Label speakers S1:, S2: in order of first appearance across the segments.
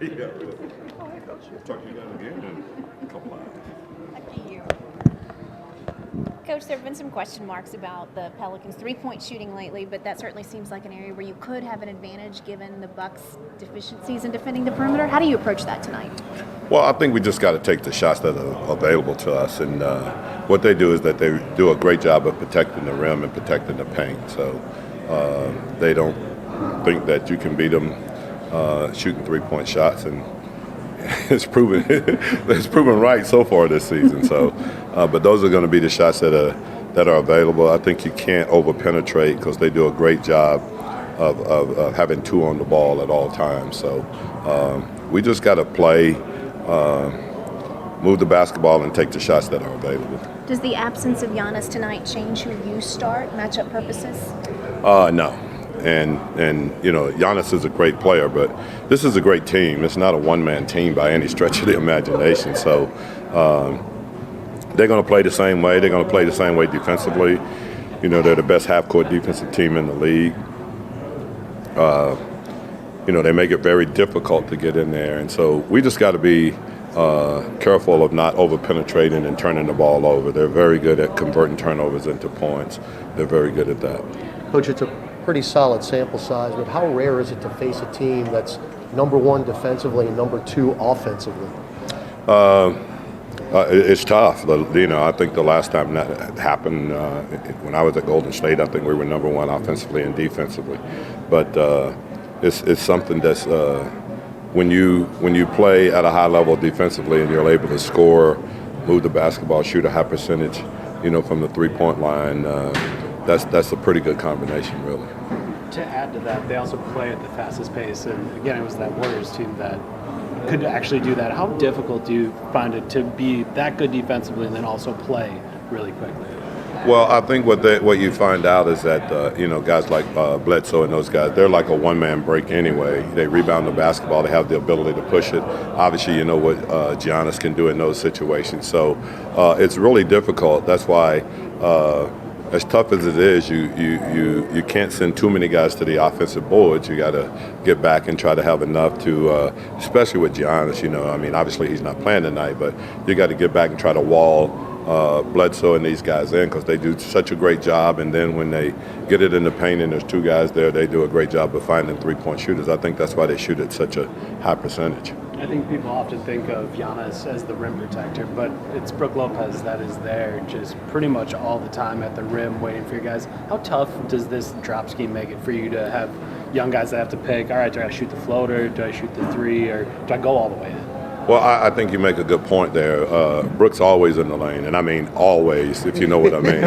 S1: Yeah, really. Talk to you guys again in a couple hours.
S2: Thank you. Coach, there have been some question marks about the Pelicans' three-point shooting lately, but that certainly seems like an area where you could have an advantage given the Bucks' deficiencies in defending the perimeter. How do you approach that tonight?
S1: Well, I think we just got to take the shots that are available to us, and what they do is that they do a great job of protecting the rim and protecting the paint. So they don't think that you can beat them shooting three-point shots, and it's proven right so far this season. So, but those are going to be the shots that are available. I think you can't over-penetrate because they do a great job of having two on the ball at all times. So we just got to play, move the basketball, and take the shots that are available.
S2: Does the absence of Giannis tonight change who you start, matchup purposes?
S1: No. And you know, Giannis is a great player, but this is a great team. It's not a one-man team by any stretch of the imagination. So they're going to play the same way. They're going to play the same way defensively. You know, they're the best half-court defensive team in the league. You know, they make it very difficult to get in there. And so we just got to be careful of not over-penetrating and turning the ball over. They're very good at converting turnovers into points. They're very good at that.
S3: Coach, it's a pretty solid sample size, but how rare is it to face a team that's number one defensively and number two offensively?
S1: It's tough. You know, I think the last time that happened, when I was at Golden State, I think we were number one offensively and defensively. But it's something that's when you play at a high level defensively and you're able to score, move the basketball, shoot a high percentage, you know, from the three-point line. That's a pretty good combination, really.
S4: To add to that, they also play at the fastest pace, and again, it was that Warriors team that could actually do that. How difficult do you find it to be that good defensively and then also play really quickly?
S1: Well, I think what you find out is that you know, guys like Bledsoe and those guys, they're like a one-man break anyway. They rebound the basketball. They have the ability to push it. Obviously, you know what Giannis can do in those situations. So it's really difficult. That's why. As tough as it is, you can't send too many guys to the offensive boards. You got to get back and try to have enough to, especially with Giannis. You know, I mean, obviously he's not playing tonight, but you got to get back and try to wall Bledsoe and these guys in because they do such a great job. And then when they get it in the paint and there's two guys there, they do a great job of finding three-point shooters. I think that's why they shoot at such a high percentage.
S4: I think people often think of Giannis as the rim protector, but it's Brook Lopez that is there just pretty much all the time at the rim waiting for you guys. How tough does this drop scheme make it for you to have young guys that have to pick, all right, do I shoot the floater, do I shoot the three, or do I go all the way in?
S1: Well, I think you make a good point there. Brooks always in the lane, and I mean always, if you know what I mean.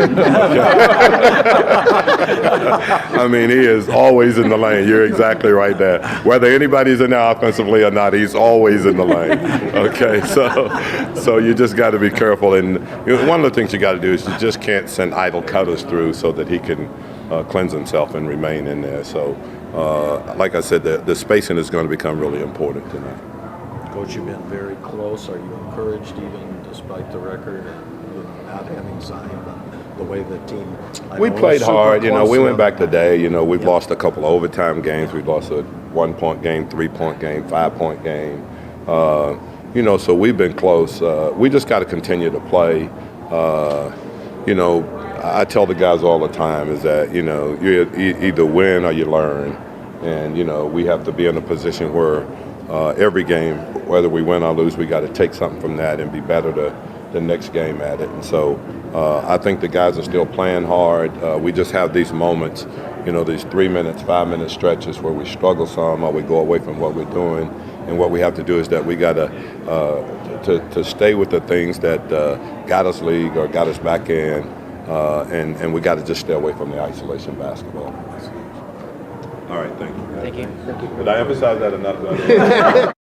S1: I mean, he is always in the lane. You're exactly right there. Whether anybody's in there offensively or not, he's always in the lane. Okay, so you just got to be careful. And you know, one of the things you got to do is you just can't send idle cutters through so that he can cleanse himself and remain in there. So, like I said, the spacing is going to become really important tonight.
S5: Coach, you've been very close. Are you encouraged, even despite the record and not having signed the way the team?
S1: We played hard. You know, we went back today. You know, we've lost a couple of overtime games. We've lost a 1-point game, 3-point game, 5-point game. You know, so we've been close. We just got to continue to play. You know, I tell the guys all the time is that, you know, you either win or you learn. And, you know, we have to be in a position where every game, whether we win or lose, we got to take something from that and be better the next game at it. And so I think the guys are still playing hard. We just have these moments, you know, these 3 minutes, 5 minute stretches where we struggle some or we go away from what we're doing. And what we have to do is that we got to stay with the things that got us league or got us back in, and we got to just stay away from the isolation basketball. All right, thank you.
S3: Thank you.
S1: Did I emphasize that enough?